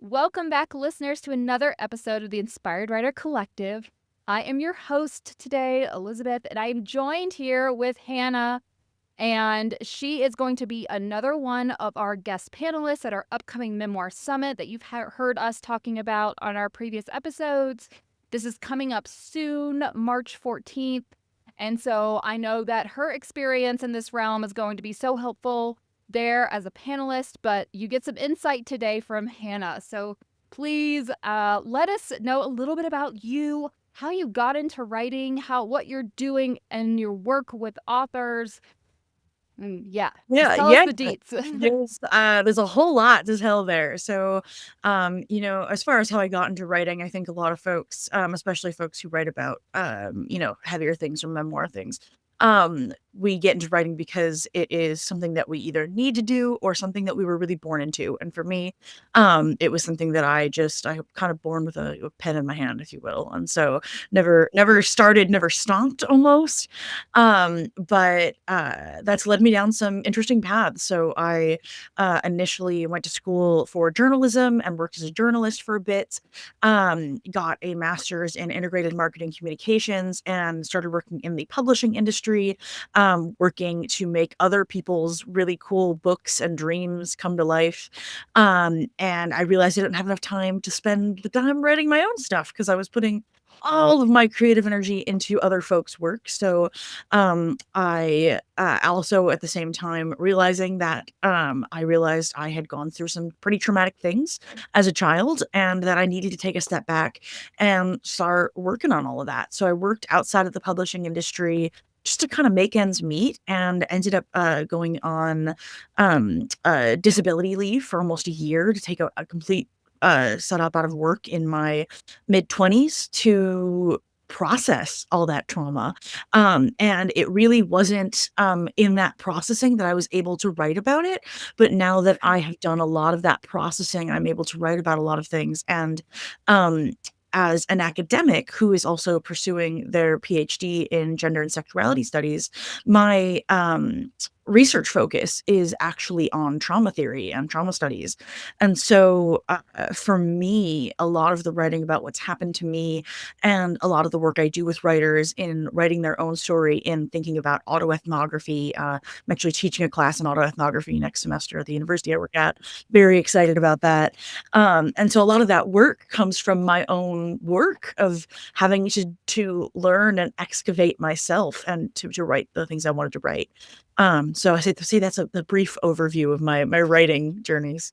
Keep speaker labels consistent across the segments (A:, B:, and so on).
A: Welcome back, listeners, to another episode of the Inspired Writer Collective. I am your host today, Elizabeth, and I am joined here with Hannah, and she is going to be another one of our guest panelists at our upcoming Memoir Summit that you've heard us talking about on our previous episodes. This is coming up soon, March 14th, and so I know that her experience in this realm is going to be so helpful there as a panelist, but you get some insight today from Hannah. So please let us know a little bit about you, how you got into writing, what you're doing in your work with authors. Just
B: Yeah,
A: tell us
B: yeah.
A: the deets.
B: There's a whole lot to tell there. So, as far as how I got into writing, I think a lot of folks, especially folks who write about, heavier things or memoir things, we get into writing because it is something that we either need to do or something that we were really born into. And for me, it was something that I kind of born with a pen in my hand, if you will. And so never started, never stopped almost. But that's led me down some interesting paths. So I initially went to school for journalism and worked as a journalist for a bit. Got a master's in integrated marketing communications and started working in the publishing industry, working to make other people's really cool books and dreams come to life. And I realized I didn't have enough time to spend the time writing my own stuff because I was putting all of my creative energy into other folks' work. So I also at the same time realizing that I realized I had gone through some pretty traumatic things as a child and that I needed to take a step back and start working on all of that. So I worked outside of the publishing industry just to kind of make ends meet and ended up going on disability leave for almost a year to take a complete set up out of work in my mid 20s to process all that trauma. And it really wasn't in that processing that I was able to write about it. But now that I have done a lot of that processing, I'm able to write about a lot of things. And um, as an academic who is also pursuing their PhD in gender and sexuality studies, my research focus is actually on trauma theory and trauma studies. And so for me, a lot of the writing about what's happened to me and a lot of the work I do with writers in writing their own story, in thinking about autoethnography. I'm actually teaching a class in autoethnography next semester at the university I work at. Very excited about that. And so a lot of that work comes from my own work of having to learn and excavate myself and to write the things I wanted to write. So I say that's the brief overview of my writing journeys.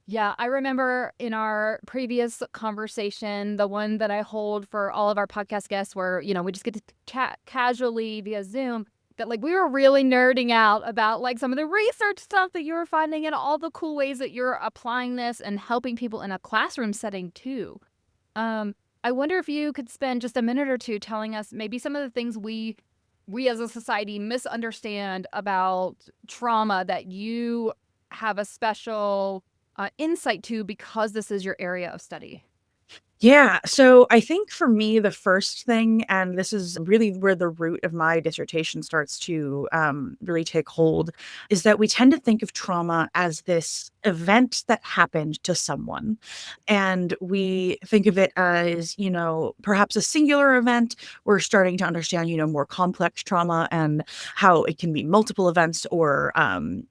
A: Yeah, I remember in our previous conversation, the one that I hold for all of our podcast guests, where, we just get to chat casually via Zoom, that we were really nerding out about some of the research stuff that you were finding and all the cool ways that you're applying this and helping people in a classroom setting too. Um, I wonder if you could spend just a minute or two telling us maybe some of the things we as a society misunderstand about trauma that you have a special insight to because this is your area of study.
B: Yeah. So I think for me, the first thing, and this is really where the root of my dissertation starts to really take hold, is that we tend to think of trauma as this event that happened to someone. And we think of it as, perhaps a singular event. We're starting to understand, more complex trauma and how it can be multiple events or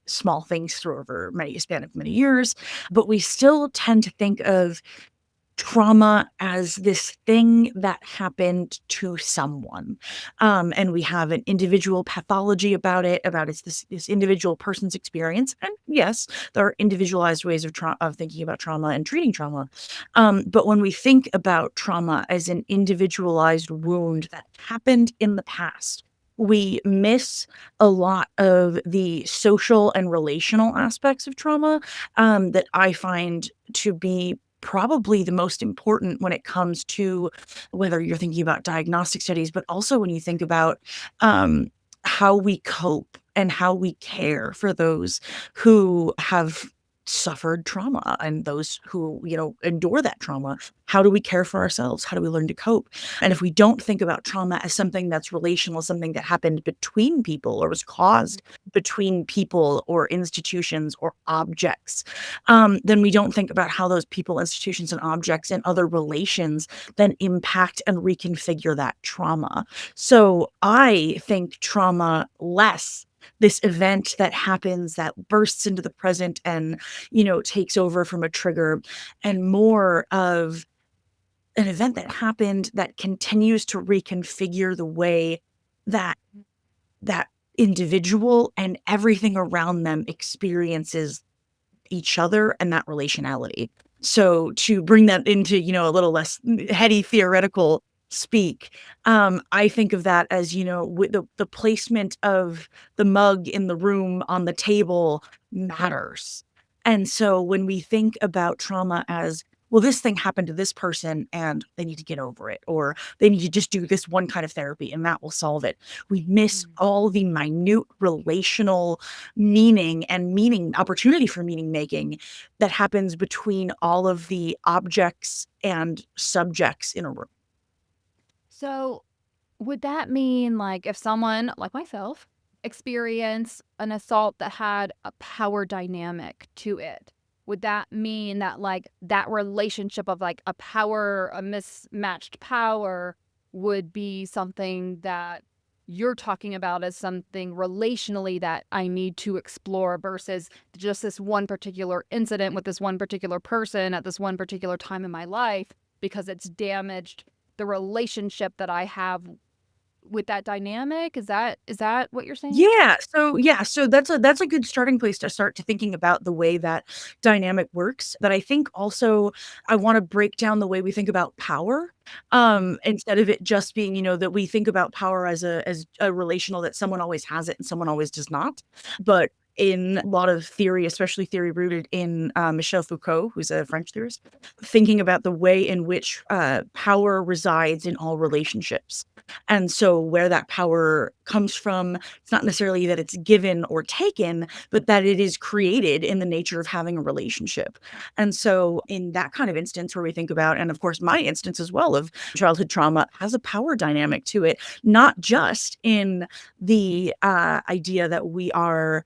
B: small things through over a span of many years. But we still tend to think of trauma as this thing that happened to someone. And we have an individual pathology about it's this individual person's experience. And yes, there are individualized ways of thinking about trauma and treating trauma. But when we think about trauma as an individualized wound that happened in the past, we miss a lot of the social and relational aspects of trauma that I find to be probably the most important when it comes to whether you're thinking about diagnostic studies, but also when you think about um, how we cope and how we care for those who have suffered trauma and those who, endure that trauma. How do we care for ourselves? How do we learn to cope? And if we don't think about trauma as something that's relational, something that happened between people or was caused between people or institutions or objects, then we don't think about how those people, institutions, and objects and other relations then impact and reconfigure that trauma. So I think trauma less this event that happens that bursts into the present and, takes over from a trigger, and more of an event that happened that continues to reconfigure the way that that individual and everything around them experiences each other and that relationality. So to bring that into, a little less heady theoretical speak, I think of that as, with the placement of the mug in the room on the table matters. And so when we think about trauma as, well, this thing happened to this person and they need to get over it, or they need to just do this one kind of therapy and that will solve it, we miss all the minute relational meaning opportunity for meaning making that happens between all of the objects and subjects in a room.
A: So, would that mean, like, if someone like myself experienced an assault that had a power dynamic to it, would that mean that, like, that relationship of, like, a mismatched power would be something that you're talking about as something relationally that I need to explore versus just this one particular incident with this one particular person at this one particular time in my life because it's damaged the relationship that I have with that dynamic? Is that what you're saying?
B: So that's a good starting place to start to thinking about the way that dynamic works. But I think also I want to break down the way we think about power, instead of it just being, that we think about power as a relational, that someone always has it and someone always does not. But in a lot of theory, especially theory rooted in Michel Foucault, who's a French theorist, thinking about the way in which power resides in all relationships. And so where that power comes from, it's not necessarily that it's given or taken, but that it is created in the nature of having a relationship. And so in that kind of instance where we think about, and of course my instance as well of childhood trauma has a power dynamic to it, not just in the idea that we are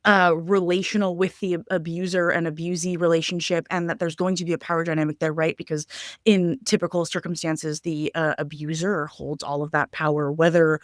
B: relational with the abuser and abusee relationship, and that there's going to be a power dynamic there, right? Because in typical circumstances, the abuser holds all of that power, whether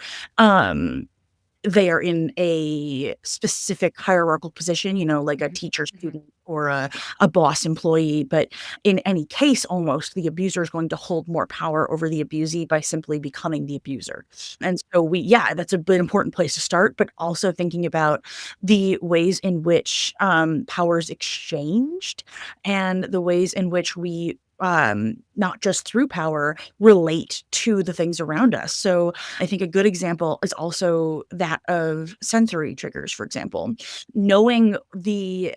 B: they are in a specific hierarchical position, like a teacher student or a boss employee. But in any case, almost the abuser is going to hold more power over the abusee by simply becoming the abuser. And so that's a bit important place to start, but also thinking about the ways in which power is exchanged and the ways in which we not just through power relate to the things around us. So I think a good example is also that of sensory triggers, for example, knowing the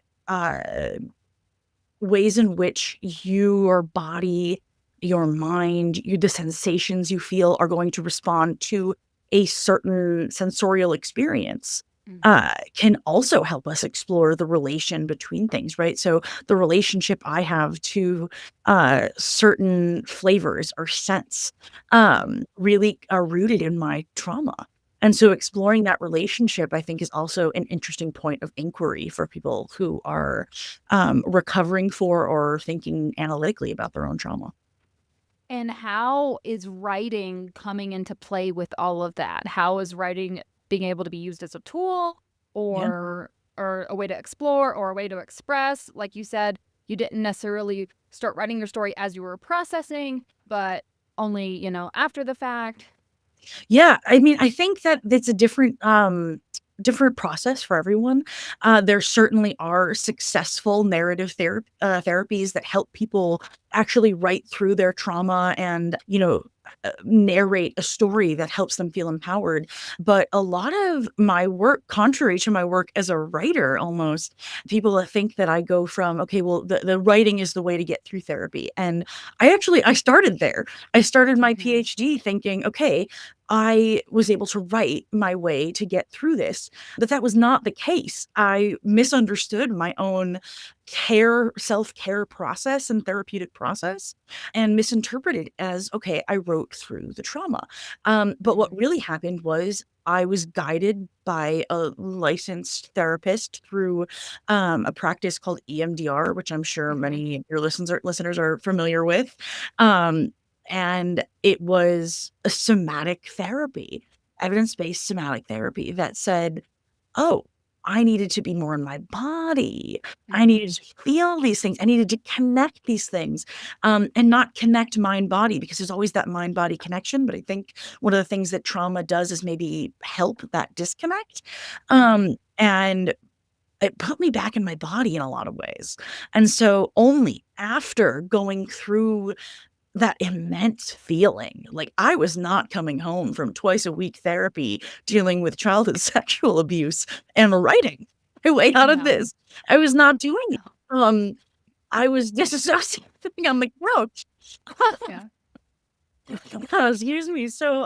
B: ways in which your body, your mind, the sensations you feel are going to respond to a certain sensorial experience can also help us explore the relation between things, right? So the relationship I have to certain flavors or scents really are rooted in my trauma. And so exploring that relationship, I think, is also an interesting point of inquiry for people who are recovering for or thinking analytically about their own trauma.
A: And how is writing coming into play with all of that? How is writing being able to be used as a tool
B: Yeah.
A: or a way to explore or a way to express? Like you said, you didn't necessarily start writing your story as you were processing, but only, after the fact.
B: Yeah, I mean, I think that it's a different process for everyone. There certainly are successful narrative therapies that help people actually write through their trauma and, narrate a story that helps them feel empowered. But a lot of my work, contrary to my work as a writer, almost people that think that I go from, okay, well, the writing is the way to get through therapy. And I started there. I started my PhD thinking, okay, I was able to write my way to get through this. But that was not the case. I misunderstood my own self-care process and therapeutic process and misinterpreted it as, okay, I wrote through the trauma. But what
A: Mhm.
B: really happened was I was guided by a licensed therapist through a practice called EMDR, which I'm sure
A: Mhm.
B: many of your listeners are familiar with. Um, and it was a somatic therapy, evidence-based somatic therapy that said, oh, I needed to be more in my body. I
A: Mhm.
B: needed to feel these things. I needed to connect these things, and not connect mind body, because there's always that mind body connection. But I think one of the things that trauma does is maybe help that disconnect.
A: Mhm.
B: And it put me back in my body in a lot of ways. And so only after going through that immense feeling, like I was not coming home from twice a week therapy dealing with childhood sexual abuse and writing my way out of
A: No.
B: this. I was not doing it.
A: No.
B: I was disassociating on the couch.
A: Yeah.
B: Excuse me. So,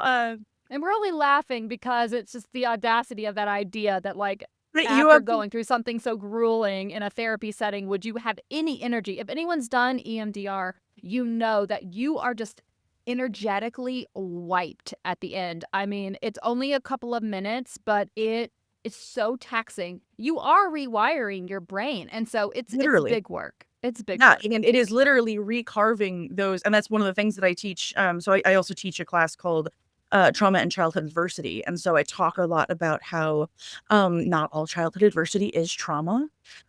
A: And we're only laughing because it's just the audacity of that idea that, like,
B: that you
A: after
B: have
A: going through something so grueling in a therapy setting, would you have any energy? If anyone's done EMDR, you know that you are just energetically wiped at the end. I mean, it's only a couple of minutes, but it is so taxing. You are rewiring your brain, and so it's
B: literally.
A: big work. It's big
B: Yeah,
A: work.
B: and it is literally recarving those, and that's one of the things that I teach. So I also teach a class called Trauma and Childhood Adversity, and so I talk a lot about how not all childhood adversity is trauma,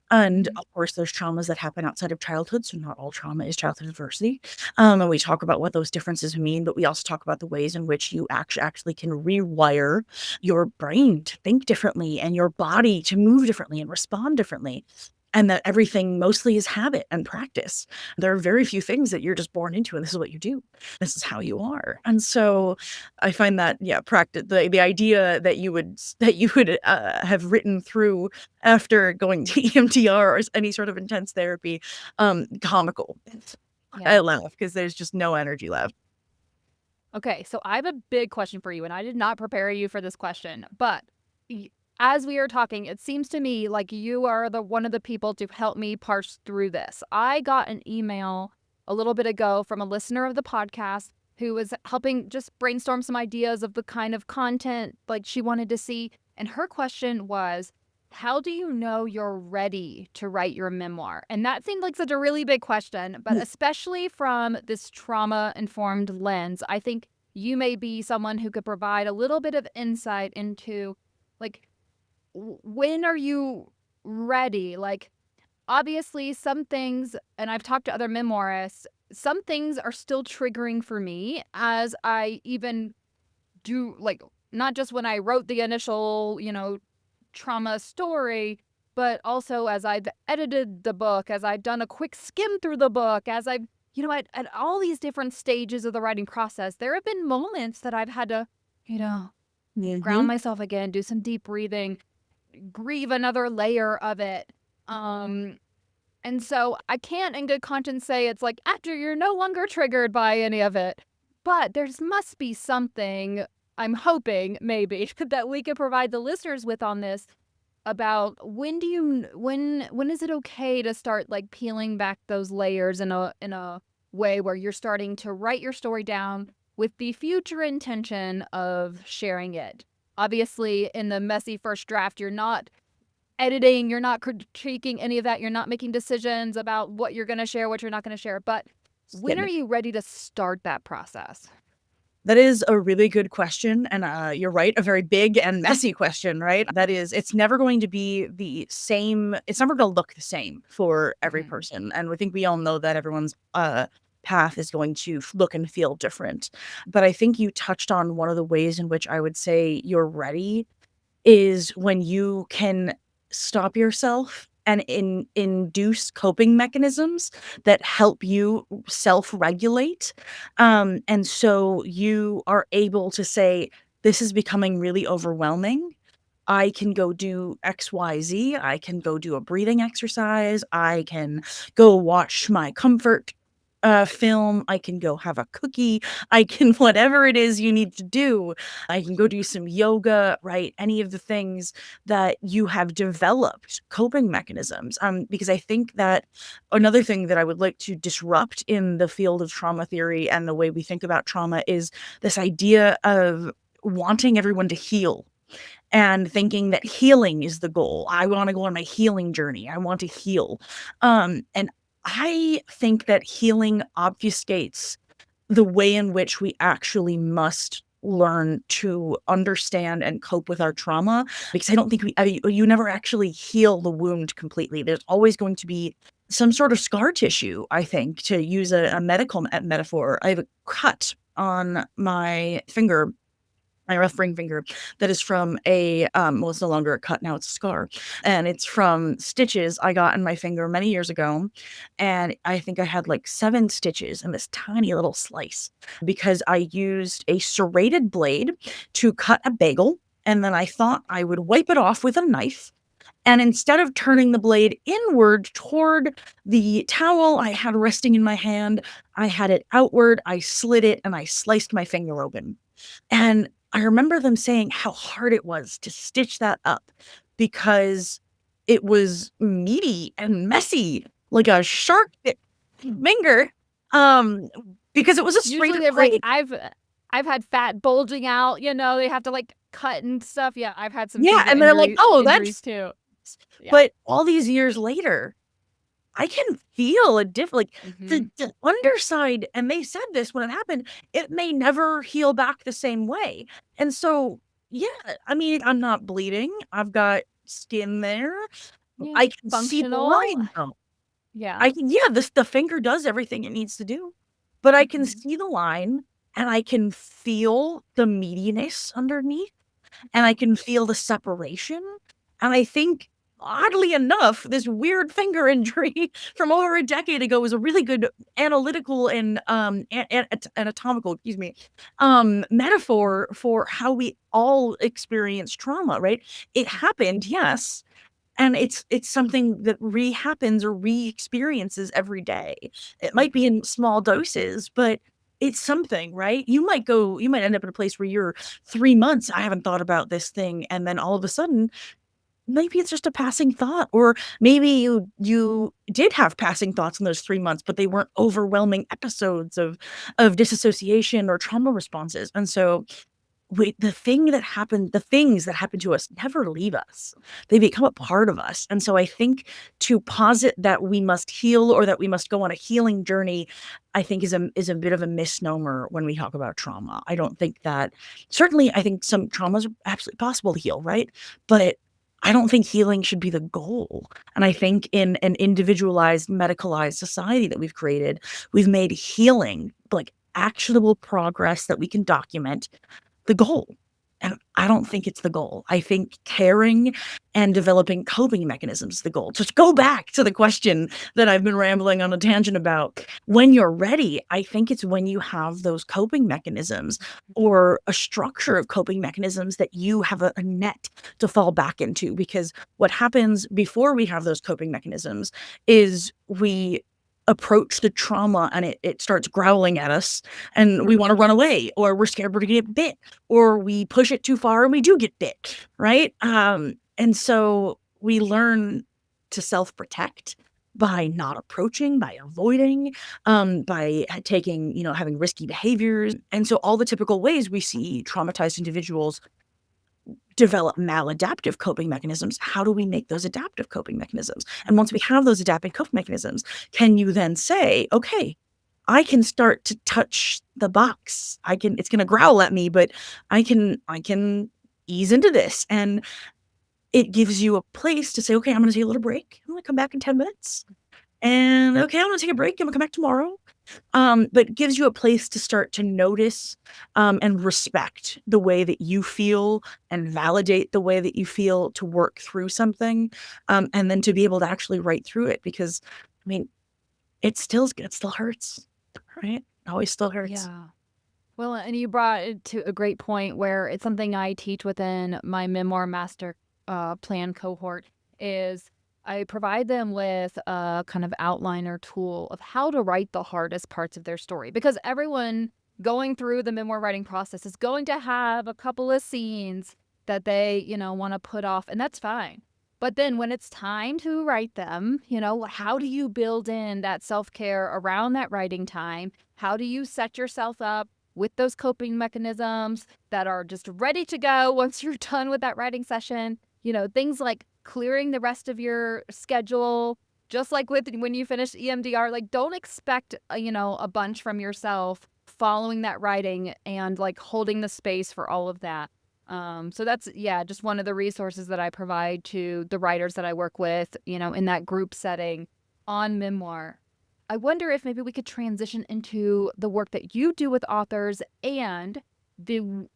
B: and
A: Mhm.
B: of course there's traumas that happen outside of childhood, so not all trauma is childhood adversity. And we talk about what those differences mean, but we also talk about the ways in which you actually can rewire your brain to think differently and your body to move differently and respond differently, and that everything mostly is habit and practice. There are very few things that you're just born into, and this is what you do. This is how you are. And so I find that, yeah, practice the idea that you would have written through after going to EMDR or any sort of intense therapy, comical. I
A: Yeah.
B: laugh because there's just no energy left.
A: Okay, so I have a big question for you, and I did not prepare you for this question, but y- as we are talking, it seems to me like you are the one of the people to help me parse through this. I got an email a little bit ago from a listener of the podcast who was helping just brainstorm some ideas of the kind of content like she wanted to see, and her question was, how do you know you're ready to write your memoir? And that seemed like such a really big question, but especially from this trauma informed lens, I think you may be someone who could provide a little bit of insight into, like, when are you ready? Like, obviously, some things, and I've talked to other memoirists, some things are still triggering for me as I even do, like, not just when I wrote the initial, trauma story, but also as I've edited the book, as I've done a quick skim through the book, as I've, at all these different stages of the writing process, there have been moments that I've had to, you know, ground
B: Mhm.
A: myself again, do some deep breathing, grieve another layer of it. Um, and so I can't in good conscience say it's like after you're no longer triggered by any of it. But there's must be something I'm hoping maybe that we could provide the listeners with on this about when is it okay to start like peeling back those layers in a way where you're starting to write your story down with the future intention of sharing it. Obviously, in the messy first draft, you're not editing, you're not critiquing any of that, you're not making decisions about what you're going to share, what you're not going to share. But when are you ready to start that process?
B: That is a really good question, and, you're right, a very big and messy question, right? That is, it's never going to be the same, it's never gonna look the same for every
A: Mhm.
B: person, and I think we all know that everyone's, path is going to look and feel different, but I think you touched on one of the ways in which I would say you're ready is when you can stop yourself and induce coping mechanisms that help you self-regulate. And so you are able to say, this is becoming really overwhelming. I can go do XYZ. I can go do a breathing exercise. I can go watch my comfort film. I can go have a cookie. I can, whatever it is you need to do. I can go do some yoga, right? Any of the things that you have developed coping mechanisms. Because I think that another thing that I would like to disrupt in the field of trauma theory and the way we think about trauma is this idea of wanting everyone to heal and thinking that healing is the goal. I want to go on my healing journey. I want to heal. And I think that healing obfuscates the way in which we actually must learn to understand and cope with our trauma, because I don't think you never actually heal the wound completely. There's always going to be some sort of scar tissue, I think, to use a medical metaphor. I have a cut on my finger, my rough ring finger, that is from well, it's no longer a cut now, it's a scar, and it's from stitches I got in my finger many years ago. And I think I had like 7 stitches in this tiny little slice because I used a serrated blade to cut a bagel, and then I thought I would wipe it off with a knife. And instead of turning the blade inward toward the towel I had resting in my hand, I had it outward. I slid it and I sliced my finger open. And I remember them saying how hard it was to stitch that up because it was meaty and messy, like a shark finger, um, because it was a
A: Usually
B: straight
A: they're like,
B: blade.
A: I've had fat bulging out, they have to like cut and stuff. Yeah, I've had some
B: Yeah,
A: finger
B: and they're like, "Oh,
A: injuries
B: that's,"
A: too. Yeah.
B: but all these years later, I can feel a like
A: Mm-hmm.
B: the underside, and they said this when it happened, it may never heal back the same way. And so, yeah, I mean, I'm not bleeding. I've got skin there.
A: Yeah.
B: I can see the
A: Functional.
B: line though.
A: Yeah.
B: I can, yeah, the finger does everything it needs to do, but I can
A: Mm-hmm.
B: see the line and I can feel the meatiness underneath and I can feel the separation. And I think, oddly enough, this weird finger injury from over a decade ago was a really good analytical and anatomical, excuse me, metaphor for how we all experience trauma. Right? It happened, yes, and it's something that re-happens or re-experiences every day. It might be in small doses, but it's something, right? You might end up in a place where you're 3 months, I haven't thought about this thing, and then all of a sudden maybe it's just a passing thought, or maybe you did have passing thoughts in those 3 months, but they weren't overwhelming episodes of disassociation or trauma responses. And so the things that happen to us never leave us. They become a part of us. And so I think to posit that we must heal or that we must go on a healing journey, I think is a bit of a misnomer when we talk about trauma. I don't think that, certainly I think some traumas are absolutely possible to heal, right? But I don't think healing should be the goal. And I think in an individualized, medicalized society that we've created, we've made healing like actionable progress that we can document the goal. And I don't think it's the goal. I think caring and developing coping mechanisms is the goal. Just go back to the question that I've been rambling on a tangent about. When you're ready, I think it's when you have those coping mechanisms or a structure of coping mechanisms that you have a net to fall back into. Because what happens before we have those coping mechanisms is we approach the trauma and it starts growling at us and we want to run away, or we're scared we're going to get bit, or we push it too far and we do get bit, right? And so we learn to self-protect by not approaching, by avoiding, by taking, having risky behaviors. And so all the typical ways we see traumatized individuals develop maladaptive coping mechanisms, how do we make those adaptive coping mechanisms? And once we have those adaptive coping mechanisms, can you then say, okay, I can start to touch the box. It's going to growl at me, but I can ease into this. And it gives you a place to say, okay, I'm going to take a little break. I'm going to come back in 10 minutes. And okay, I'm going to take a break. I'm going to come back tomorrow. But it gives you a place to start to notice and respect the way that you feel and validate the way that you feel to work through something, and then to be able to actually write through it. Because, I mean, it still hurts, right? It always still hurts.
A: Yeah. Well, and you brought it to a great point where it's something I teach within my memoir master plan cohort is I provide them with a kind of outliner tool of how to write the hardest parts of their story, because everyone going through the memoir writing process is going to have a couple of scenes that they, want to put off, and that's fine. But then when it's time to write them, how do you build in that self-care around that writing time? How do you set yourself up with those coping mechanisms that are just ready to go once you're done with that writing session? Things like clearing the rest of your schedule, just like with when you finish EMDR. Like, don't expect, a bunch from yourself following that writing and like holding the space for all of that. So that's, yeah, just one of the resources that I provide to the writers that I work with, in that group setting on memoir. I wonder if maybe we could transition into the work that you do with authors and the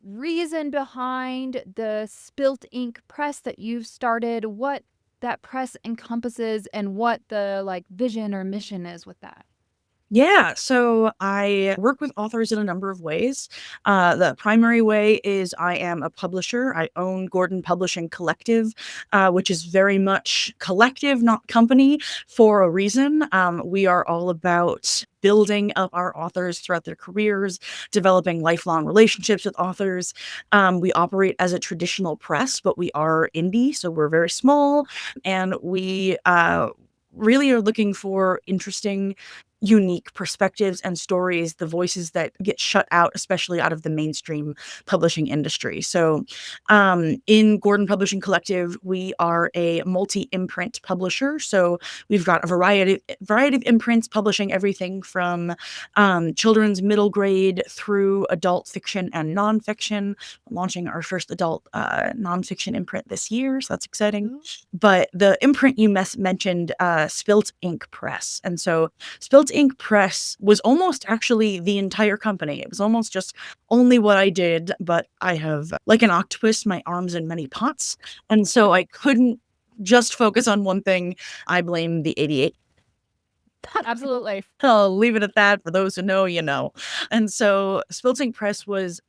A: reason behind the Spilt Ink press that you've started, what that press encompasses, and what the like vision or mission is with that.
B: Yeah, so I work with authors in a number of ways. The primary way is I am a publisher. I own Gordon Publishing Collective, which is very much collective, not company, for a reason. We are all about building up our authors throughout their careers, developing lifelong relationships with authors. We operate as a traditional press, but we are indie, so we're very small, and we really are looking for interesting, unique perspectives and stories, the voices that get shut out, especially out of the mainstream publishing industry. So, in Gordon Publishing Collective, we are a multi-imprint publisher. So we've got a variety of imprints publishing everything from children's middle grade through adult fiction and nonfiction. Launching our first adult nonfiction imprint this year, so that's exciting. But the imprint you mentioned, Spilt Ink Press, and so Spilt Ink Press was almost actually the entire company. It was almost just only what I did, but I have, like an octopus, my arms in many pots. And so I couldn't just focus on one thing. I blame the 88.
A: Absolutely.
B: I'll leave it at that. For those who know, you know. And so Spilt Ink Press was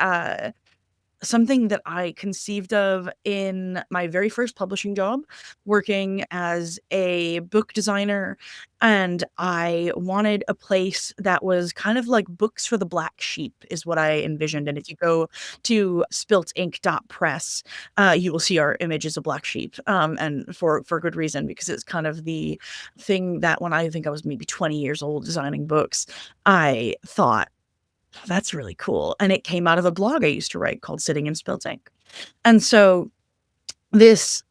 B: something that I conceived of in my very first publishing job, working as a book designer. And I wanted a place that was kind of like books for the black sheep, is what I envisioned. And if you go to spiltink.press, you will see our image as a black sheep. And for good reason, because it's kind of the thing that when I think I was maybe 20 years old designing books, I thought, that's really cool. And it came out of a blog I used to write called Sitting in Spilt Ink. And so this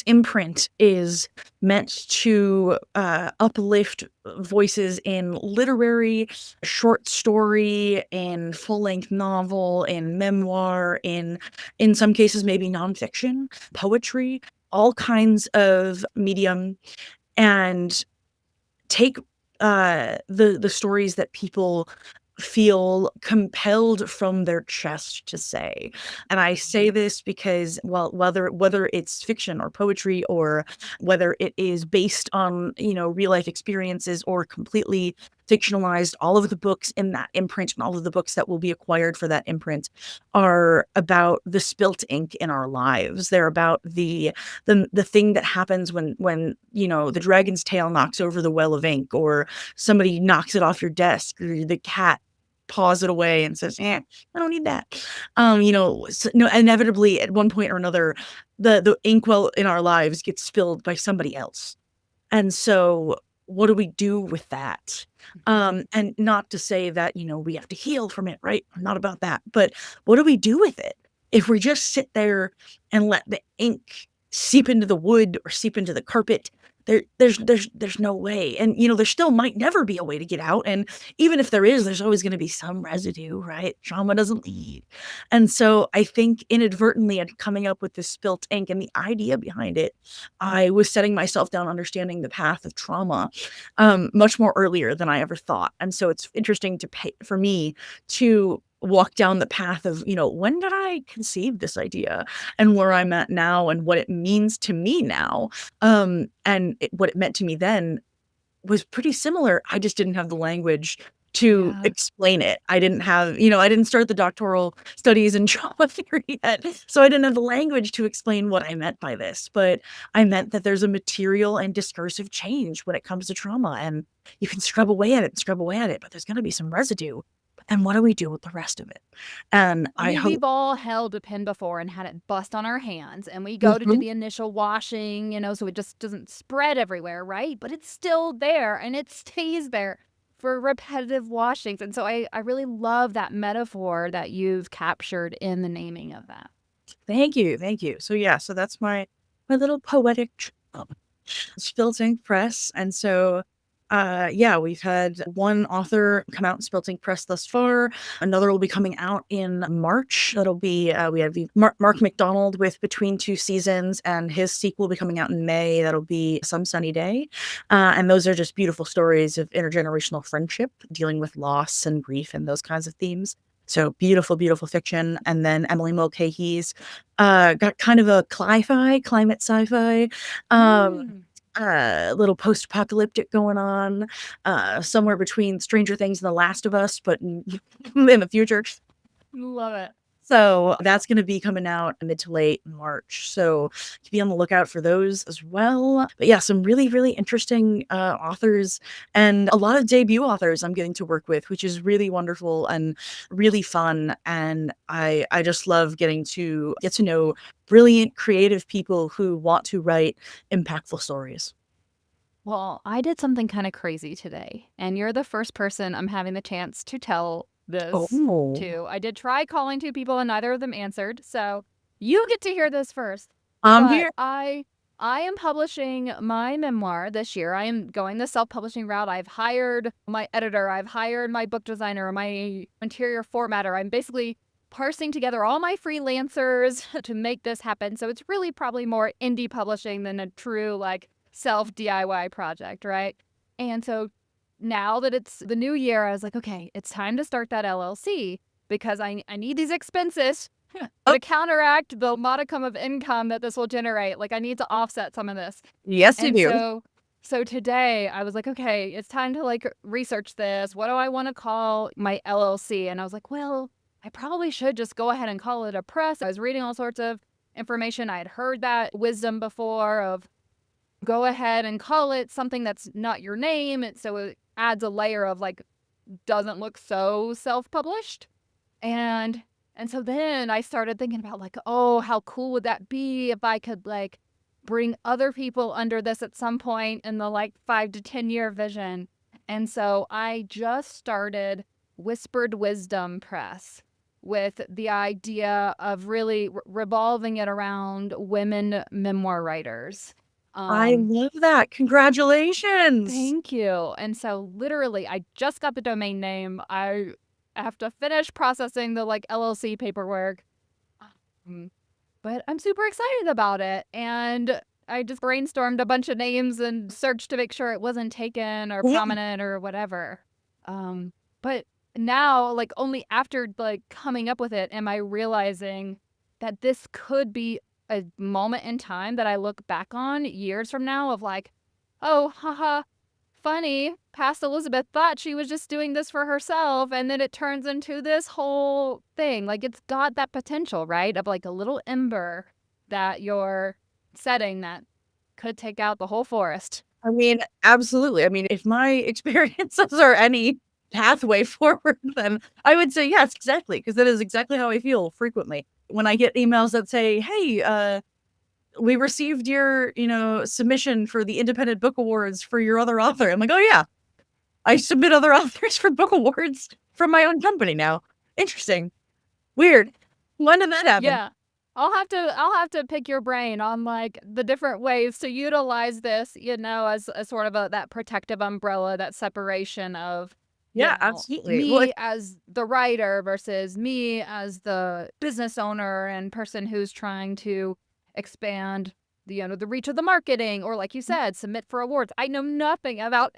B: imprint is meant to uplift voices in literary, short story, in full-length novel, in memoir, in some cases maybe nonfiction, poetry, all kinds of medium, and take the stories that people feel compelled from their chest to say. And I say this because, well, whether it's fiction or poetry, or whether it is based on, real life experiences, or completely fictionalized, all of the books in that imprint and all of the books that will be acquired for that imprint are about the spilt ink in our lives. They're about the thing that happens when the dragon's tail knocks over the well of ink, or somebody knocks it off your desk, or the cat paws it away and says, I don't need that. No, inevitably at one point or another, the inkwell in our lives gets spilled by somebody else. And so what do we do with that? And not to say that, we have to heal from it, right? I'm not about that. But what do we do with it? If we just sit there and let the ink seep into the wood or seep into the carpet, there's no way. And there still might never be a way to get out. And even if there is, there's always going to be some residue, right? Trauma doesn't leave. And so I think inadvertently, at coming up with this spilt ink and the idea behind it, I was setting myself down understanding the path of trauma much more earlier than I ever thought. And so it's interesting for me to walk down the path of, when did I conceive this idea, and where I'm at now, and what it means to me now. What it meant to me then was pretty similar. I just didn't have the language to
A: Yeah.
B: explain it. I didn't have, you know, I didn't start the doctoral studies in trauma theory yet. So I didn't have the language to explain what I meant by this. But I meant that there's a material and discursive change when it comes to trauma. And you can scrub away at it and scrub away at it, but there's going to be some residue. And what do we do with the rest of it? And
A: I
B: I
A: mean,
B: hope.
A: we've all held a pen before and had it bust on our hands, and we go to do
B: Mhm.
A: the initial washing, so it just doesn't spread everywhere, right? But it's still there and it stays there for repetitive washings. And so I really love that metaphor that you've captured in the naming of that.
B: Thank you. Thank you. So yeah, so that's my little poetic Spilting Press. And so, yeah, we've had one author come out in Spilting Press thus far. Another will be coming out in March. That'll be, we have Mark McDonald with Between Two Seasons, and his sequel will be coming out in May. That'll be Some Sunny Day. And those are just beautiful stories of intergenerational friendship, dealing with loss and grief and those kinds of themes. So beautiful, beautiful fiction. And then Emily Mulcahy's got kind of a climate sci-fi. Um,
A: Mm,
B: little post-apocalyptic going on, somewhere between Stranger Things and The Last of Us, but in the future.
A: love it.
B: So that's going to be coming out mid to late March. So be on the lookout for those as well. But yeah, some really, really interesting authors and a lot of debut authors I'm getting to work with, which is really wonderful and really fun. And I just love getting to get to know brilliant, creative people who want to write impactful stories.
A: Well, I did something kind of crazy today, and you're the first person I'm having the chance to tell this
B: Oh,
A: to. I did try calling two people and neither of them answered, so you get to hear this first.
B: I'm
A: But
B: here.
A: I am publishing my memoir this year. I am going the self-publishing route. I've hired my editor, I've hired my book designer, my interior formatter. I'm basically parsing together all my freelancers to make this happen. So it's really probably more indie publishing than a true like self DIY project, right? And so now that it's the new year, I was like, okay, it's time to start that LLC because I need these expenses
B: Oh,
A: to counteract the modicum of income that this will generate. Like I need to offset some of this.
B: yes, you
A: And
B: do.
A: so today I was like, okay, it's time to like research this. What do I want to call my LLC? And I was like, well, I probably should just go ahead and call it a press. I was reading all sorts of information. I had heard that wisdom before of go ahead and call it something that's not your name. So it adds a layer of like doesn't look so self-published. And and so then I started thinking about like, oh, how cool would that be if I could like bring other people under this at some point in the like 5 to 10 year vision. And so I just started Whispered Wisdom Press with the idea of really revolving it around women memoir writers.
B: I
A: Um,
B: love that. Congratulations.
A: Thank you. And so literally I just got the domain name. I have to finish processing the like LLC paperwork. Um, but I'm super excited about it. And I just brainstormed a bunch of names and searched to make sure it wasn't taken or
B: Yeah.
A: prominent or whatever. But now, like only after like coming up with it, am I realizing that this could be a moment in time that I look back on years from now of like, oh, haha, funny. Past Elizabeth thought she was just doing this for herself, and then it turns into this whole thing. Like it's got that potential, right? Of like a little ember that you're setting that could take out the whole forest.
B: I mean, absolutely. I mean, if my experiences are any pathway forward, then I would say yes, exactly, because that is exactly how I feel frequently. When I get emails that say, "Hey, we received your, submission for the Independent Book Awards for your other author." I'm like, "Oh yeah, I submit other authors for book awards from my own company now. Interesting. Weird. When did that happen?"
A: Yeah. I'll have to pick your brain on like the different ways to utilize this, as sort of that protective umbrella, that separation of,
B: Yeah, absolutely. Well,
A: me as the writer versus me as the business owner and person who's trying to expand the reach of the marketing or like you said, submit for awards. I know nothing about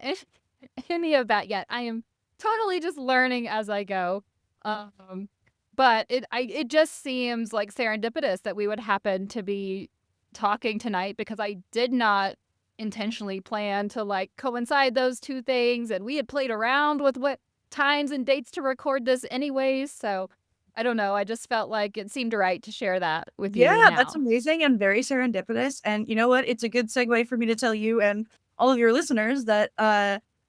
A: any of that yet. I am totally just learning as I go. Um but it just seems like serendipitous that we would happen to be talking tonight because I did not intentionally plan to like coincide those two things and we had played around with what times and dates to record this anyways, so I don't know. I just felt like it seemed right to share that with you
B: Yeah, that's
A: now.
B: amazing and very serendipitous. And you know what? It's a good segue for me to tell you and all of your listeners that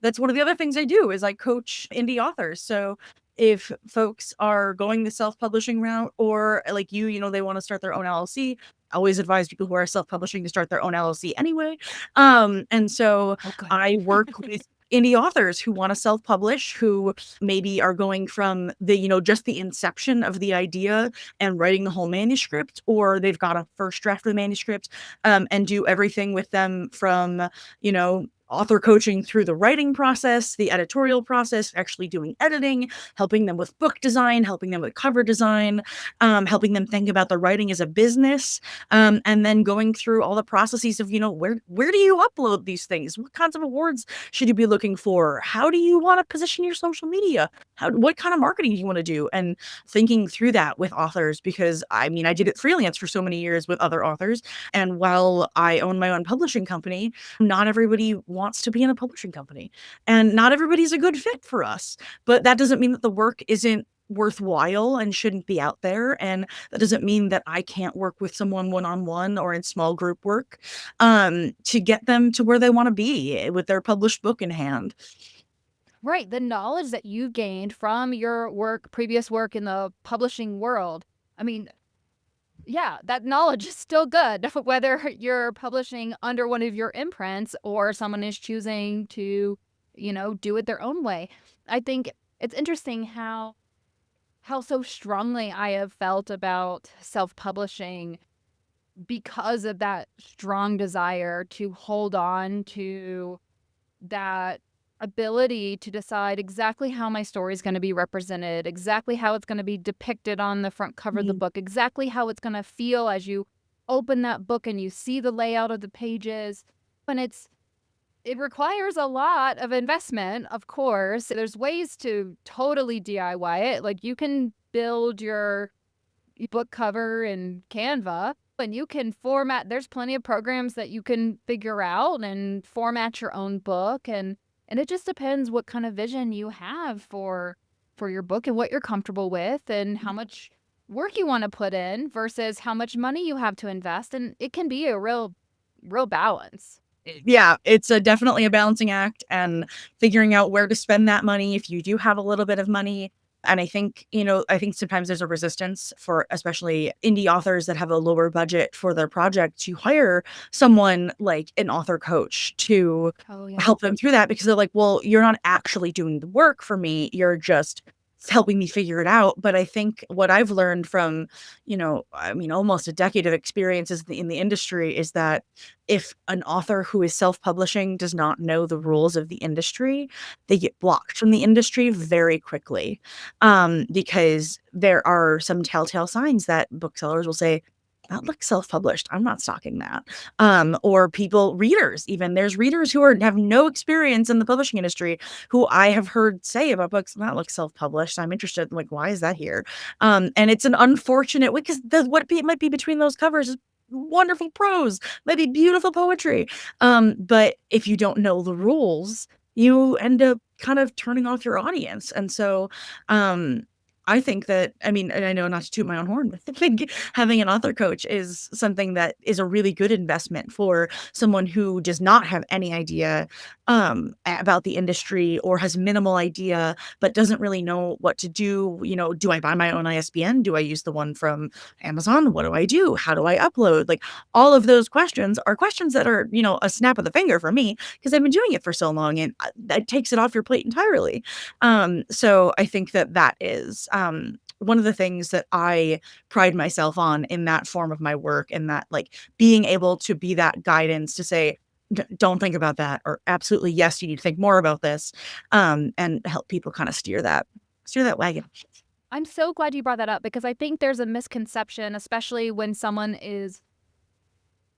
B: that's one of the other things I do is I coach indie authors. So if folks are going the self-publishing route or like you know, they want to start their own LLC, I always advise people who are self-publishing to start their own LLC anyway. And so
A: Oh, good.
B: I work with indie authors who want to self-publish, who maybe are going from the, you know, just the inception of the idea and writing the whole manuscript, or they've got a first draft of the manuscript, and do everything with them from, you know, author coaching through the writing process, the editorial process, actually doing editing, helping them with book design, helping them with cover design, helping them think about the writing as a business, and then going through all the processes of, you know, where do you upload these things? What kinds of awards should you be looking for? How do you want to position your social media? What kind of marketing do you want to do? And thinking through that with authors because I mean, I did it freelance for so many years with other authors. And while I own my own publishing company, not everybody wants to be in a publishing company and not everybody's a good fit for us. But that doesn't mean that the work isn't worthwhile and shouldn't be out there. And that doesn't mean that I can't work with someone one-on-one or in small group work to get them to where they want to be with their published book in hand.
A: Right, the knowledge that you gained from your previous work in the publishing world. I mean, yeah, that knowledge is still good, whether you're publishing under one of your imprints or someone is choosing to, do it their own way. I think it's interesting how so strongly I have felt about self-publishing because of that strong desire to hold on to that ability to decide exactly how my story is going to be represented, exactly how it's going to be depicted on the front cover of the
B: Mhm.
A: book, exactly how it's going to feel as you open that book and you see the layout of the pages. And it requires a lot of investment, of course. There's ways to totally DIY it. Like you can build your book cover in Canva and you can format there's plenty of programs that you can figure out and format your own book and it just depends what kind of vision you have for your book and what you're comfortable with and how much work you want to put in versus how much money you have to invest and it can be a real balance.
B: Yeah, it's definitely a balancing act and figuring out where to spend that money if you do have a little bit of money. And I think, you know, I think sometimes there's a resistance for especially indie authors that have a lower budget for their project to hire someone like an author coach to
A: Oh yeah.
B: help them through that because they're like, well, you're not actually doing the work for me. You're just helping me figure it out. But I think what I've learned from, you know, I mean, almost a decade of experiences in the industry is that if an author who is self-publishing does not know the rules of the industry, they get blocked from the industry very quickly. Because there are some telltale signs that booksellers will say, that looks self-published. I'm not stocking that. Or readers, even there's readers who have no experience in the publishing industry who I have heard say about books that looks self-published. I'm interested. Like, why is that here? And it's an unfortunate because it might be between those covers is wonderful prose, maybe beautiful poetry. But if you don't know the rules, you end up kind of turning off your audience. And so, I think that, I mean, and I know not to toot my own horn, but I think having an author coach is something that is a really good investment for someone who does not have any idea about the industry or has minimal idea, but doesn't really know what to do. You know, do I buy my own ISBN? Do I use the one from Amazon? What do I do? How do I upload? Like all of those questions are questions that are, you know, a snap of the finger for me because I've been doing it for so long and that takes it off your plate entirely. So I think that that is one of the things that I pride myself on in that form of my work and that like being able to be that guidance to say, Don't think about that," or "Absolutely, yes, you need to think more about this," and help people kinda steer that wagon.
A: I'm so glad you brought that up because I think there's a misconception, especially when someone is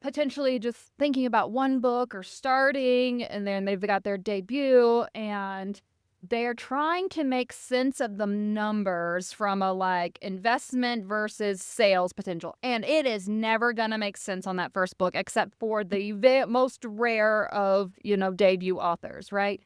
A: potentially just thinking about one book or starting and then they've got their debut and they're trying to make sense of the numbers from a like investment versus sales potential and it is never going to make sense on that first book except for the most rare of debut authors, right?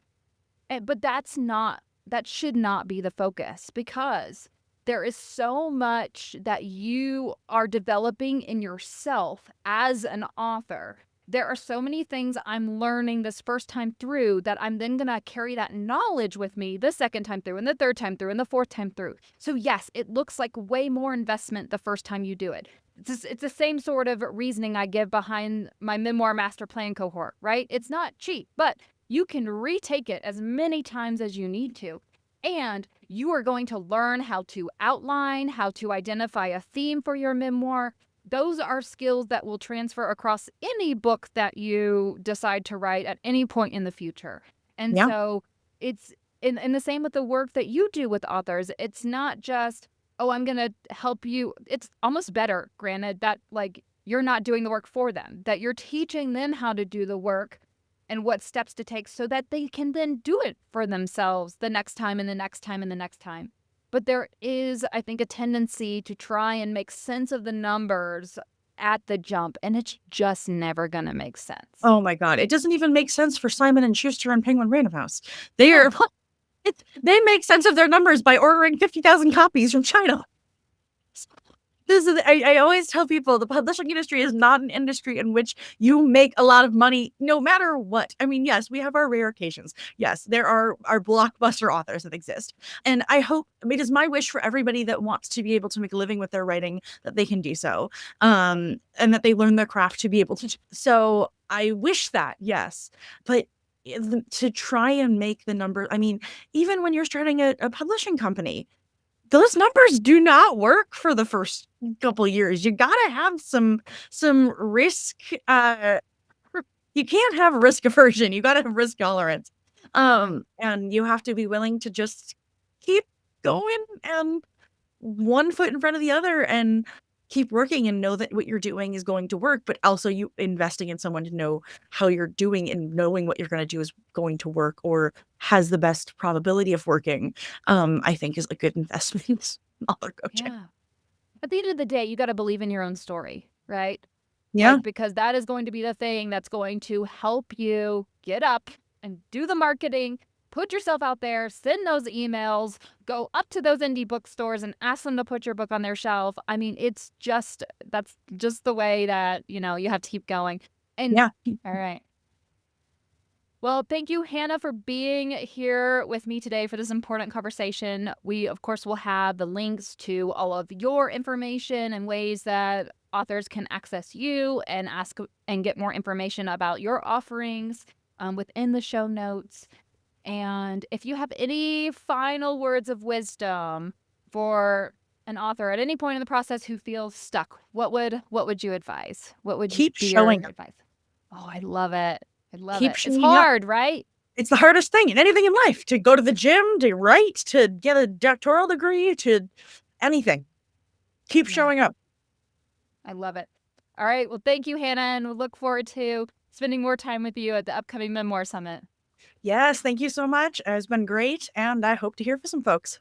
A: But that's not that should not be the focus, because there is so much that you are developing in yourself as an author. There are so many things I'm learning this first time through that I'm then going to carry that knowledge with me the second time through and the third time through and the fourth time through. So yes, it looks like way more investment the first time you do it. It's the same sort of reasoning I give behind my memoir master plan cohort, right? It's not cheap, but you can retake it as many times as you need to. And you are going to learn how to outline, how to identify a theme for your memoir. Those are skills that will transfer across any book that you decide to write at any point in the future. And
B: Yeah.
A: so it's in the same with the work that you do with authors. It's not just, oh, I'm going to help you. It's almost better, granted, that like you're not doing the work for them, that you're teaching them how to do the work and what steps to take so that they can then do it for themselves the next time and the next time and the next time. But there is, I think, a tendency to try and make sense of the numbers at the jump, and it's just never going to make sense.
B: Oh my God. It doesn't even make sense for Simon and Schuster and Penguin Random House. They are,
A: No.
B: they make sense of their numbers by ordering 50,000 copies from China. This is, I always tell people the publishing industry is not an industry in which you make a lot of money no matter what. I mean, yes, we have our rare occasions. Yes, there are our blockbuster authors that exist. And I hope, it is my wish for everybody that wants to be able to make a living with their writing that they can do so. And that they learn their craft to be able to. So I wish that, yes. But to try and make the number, I mean, even when you're starting a publishing company, those numbers do not work for the first couple years. You gotta have some risk. You can't have risk aversion. You gotta have risk tolerance. And you have to be willing to just keep going and one foot in front of the other and keep working and know that what you're doing is going to work, but also you investing in someone to know how you're doing and knowing what you're going to do is going to work or has the best probability of working, I think is a good investment in author coaching.
A: Yeah. At the end of the day, you got to believe in your own story, right?
B: Yeah.
A: Like, because that is going to be the thing that's going to help you get up and do the marketing, put yourself out there, send those emails, go up to those indie bookstores and ask them to put your book on their shelf. I mean, that's just the way that, you have to keep going. And
B: Yeah.
A: all right. Well, thank you, Hannah, for being here with me today for this important conversation. We, of course, will have the links to all of your information and ways that authors can access you and ask and get more information about your offerings within the show notes. And if you have any final words of wisdom for an author at any point in the process who feels stuck, what would you advise? What would
B: Keep
A: be your
B: showing up.
A: advice? Oh, I love it. I love
B: Keep
A: it. It's
B: showing up.
A: hard, right?
B: It's the hardest thing in anything in life, to go to the gym, to write, to get a doctoral degree, to anything. Keep
A: Yeah,
B: showing up.
A: I love it. All right. Well, thank you, Hannah, and we'll look forward to spending more time with you at the upcoming Memoir Summit.
B: Yes, thank you so much. It's been great, and I hope to hear from some folks.